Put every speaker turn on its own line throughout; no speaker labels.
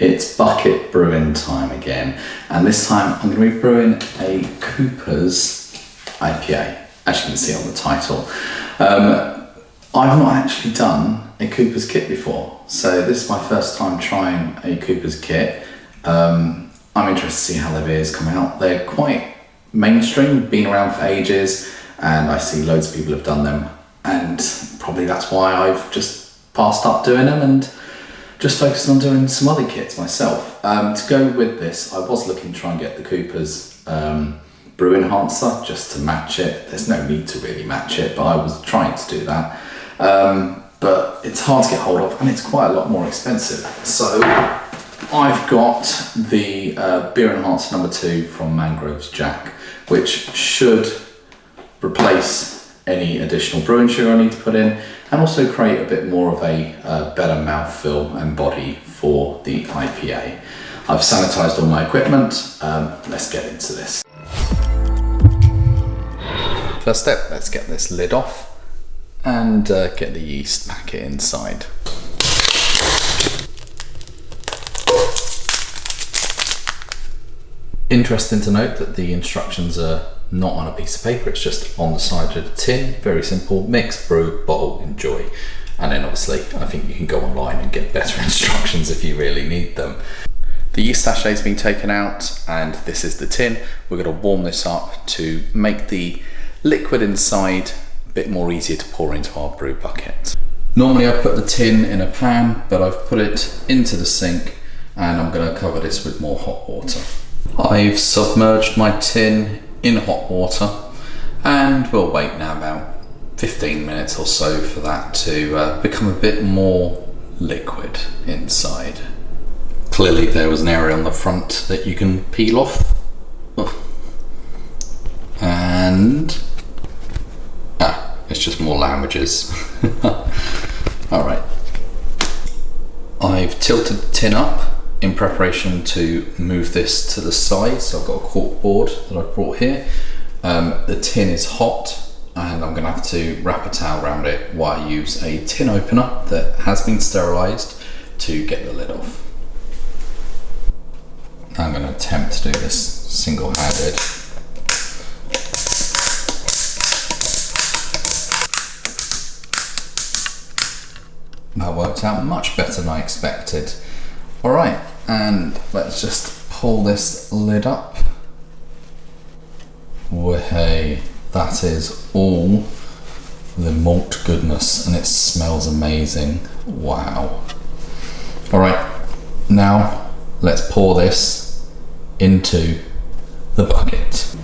It's bucket brewing time again, and this time I'm going to be brewing a Coopers IPA, as you can see on the title. I've not actually done a Coopers kit before, so this is my first time trying a Coopers kit. I'm interested to see how their beers come out. They're quite mainstream, been around for ages, and I see loads of people have done them, and probably that's why I've just passed up doing them and just focused on doing some other kits myself. To go with this, I was looking to try and get the Coopers Brew Enhancer just to match it. There's no need to really match it, but I was trying to do that. But it's hard to get hold of and it's quite a lot more expensive. So I've got the Beer Enhancer number 2 from Mangrove Jacks, which should replace any additional brewing sugar I need to put in, and also create a bit more of a better mouthfeel and body for the IPA. I've sanitized all my equipment. Let's get into this. First step, let's get this lid off and get the yeast packet inside. Interesting to note that the instructions are not on a piece of paper, it's just on the side of the tin. Very simple: mix, brew, bottle, enjoy. And then obviously I think you can go online and get better instructions if you really need them. The yeast sachet's been taken out and this is the tin. We're going to warm this up to make the liquid inside a bit more easier to pour into our brew bucket. Normally I put the tin in a pan, but I've put it into the sink and I'm going to cover this with more hot water. I've submerged my tin in hot water and we'll wait now about 15 minutes or so for that to become a bit more liquid inside. Clearly there was an area on the front that you can peel off. And it's just more languages. Alright, I've tilted the tin up in preparation to move this to the side. So I've got a cork board that I've brought here. The tin is hot and I'm going to have to wrap a towel around it while I use a tin opener that has been sterilised to get the lid off. I'm going to attempt to do this single-handed. That worked out much better than I expected. Alright, and let's just pull this lid up. Hey, that is all the malt goodness and it smells amazing. Wow. Alright, now let's pour this into the bucket.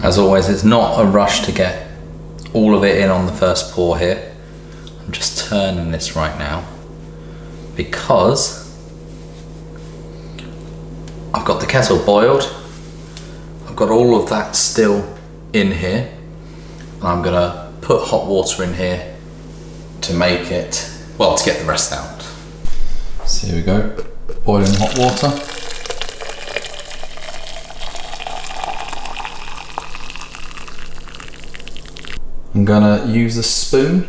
As always, it's not a rush to get all of it in on the first pour here. I'm just turning this right now because I've got the kettle boiled. I've got all of that still in here. And I'm gonna put hot water in here to make it, well, to get the rest out. So here we go, boiling hot water. I'm gonna use a spoon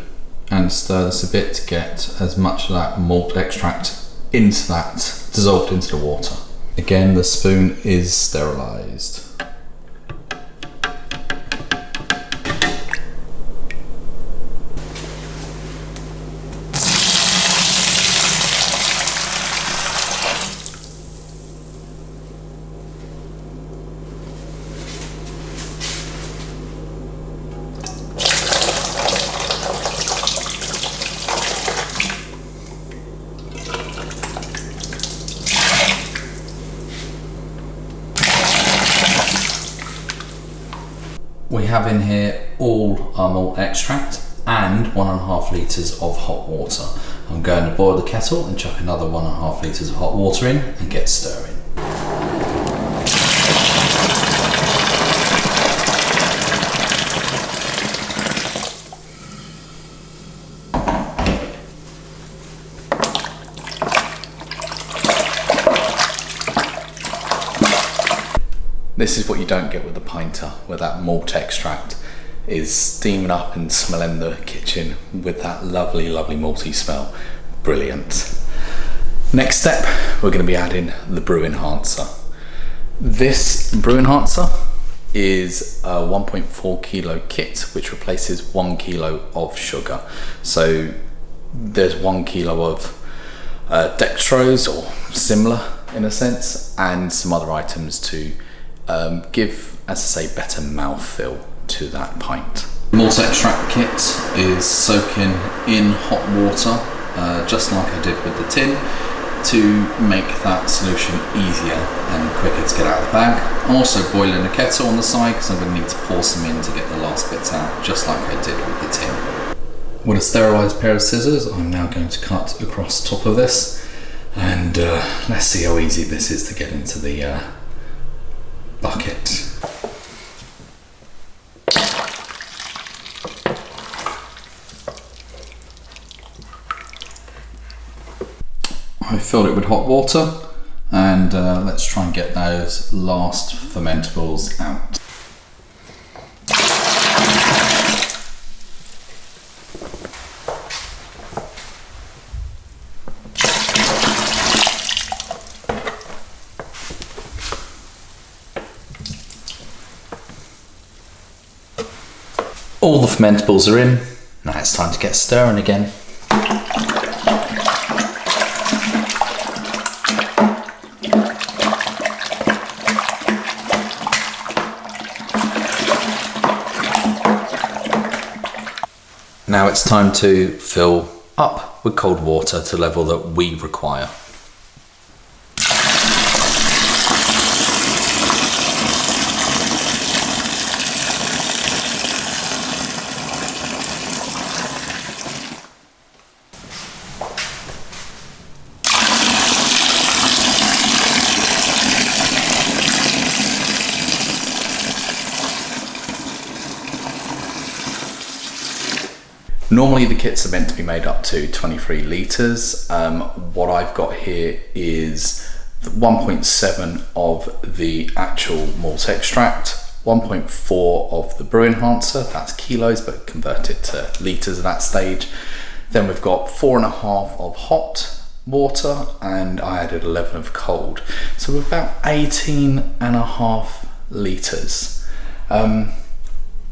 and stir this a bit to get as much of that malt extract into that, dissolved into the water. Again, the spoon is sterilised. We have in here all our malt extract and 1.5 litres of hot water. I'm going to boil the kettle and chuck another 1.5 litres of hot water in and get stirring. This is what you don't get with the pinter, where that malt extract is steaming up and smelling the kitchen with that lovely, lovely malty smell. Brilliant. Next step, we're going to be adding the Brew Enhancer. This Brew Enhancer is a 1.4 kilo kit, which replaces 1 kilo of sugar. So there's 1 kilo of dextrose or similar in a sense, and some other items to give, as I say, better mouthfeel to that pint. Malt extract kit is soaking in hot water, just like I did with the tin, to make that solution easier and quicker to get out of the bag. I'm also boiling a kettle on the side because I'm going to need to pour some in to get the last bits out, just like I did with the tin. With a sterilised pair of scissors, I'm now going to cut across the top of this, and let's see how easy this is to get into the bucket. I filled it with hot water, and let's try and get those last fermentables out. All the fermentables are in. Now it's time to get stirring again. Now it's time to fill up with cold water to the level that we require. Normally the kits are meant to be made up to 23 litres. What I've got here is 1.7 of the actual malt extract, 1.4 of the Brew Enhancer, that's kilos but converted to litres at that stage. Then we've got 4.5 of hot water, and I added 11 of cold. So we're about 18.5 litres.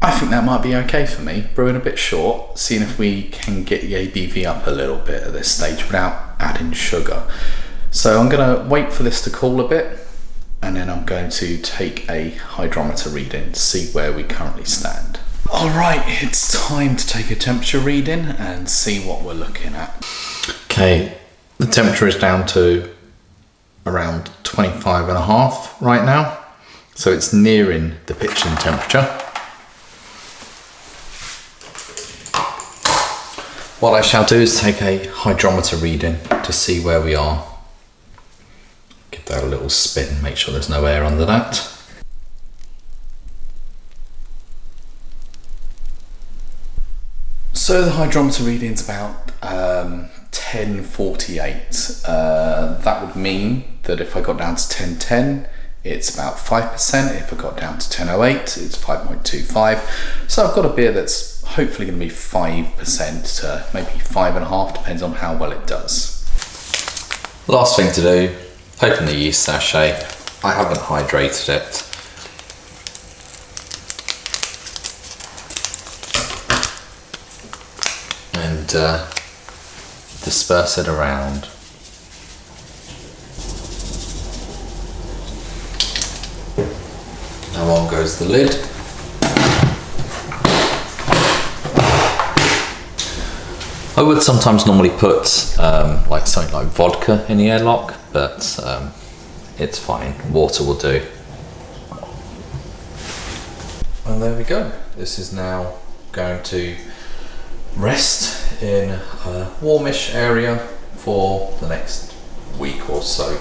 I think that might be okay for me, brewing a bit short, seeing if we can get the ABV up a little bit at this stage without adding sugar. So I'm going to wait for this to cool a bit, and then I'm going to take a hydrometer reading to see where we currently stand. Alright, it's time to take a temperature reading and see what we're looking at. Okay, the temperature is down to around 25.5 right now, so it's nearing the pitching temperature. What I shall do is take a hydrometer reading to see where we are. Give that a little spin, make sure there's no air under that. So the hydrometer reading's about 1048. That would mean that if I got down to 1010, it's about 5%. If I got down to 1008, it's 5.25. So I've got a beer that's hopefully going to be 5% to maybe 5.5, depends on how well it does. Last thing to do, open the yeast sachet. I haven't hydrated it. And disperse it around. Now on goes the lid. I would sometimes normally put like something like vodka in the airlock, but it's fine, water will do. And there we go. This is now going to rest in a warmish area for the next week or so.